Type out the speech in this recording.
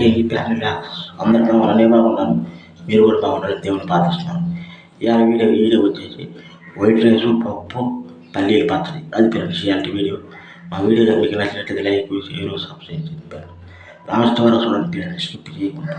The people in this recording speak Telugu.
కేకి ఫ్యామిలీ అందరికీ అలానే బాగున్నాను. మీరు కూడా బాగుంటారని దేవుని ప్రార్థిస్తున్నాను. ఇవాళ వీడియో వచ్చేసి వైట్ రైస్, పప్పు, పల్లీల పచ్చడి. అది ఫ్రెండ్స్ ఇలాంటి వీడియో. మా వీడియో మీకు నచ్చినట్లయితే లైక్, షేర్, సబ్స్క్రైబ్ చేయండి. లాస్ట్ వరకు చూడండి, స్కిప్ చేయకుండా.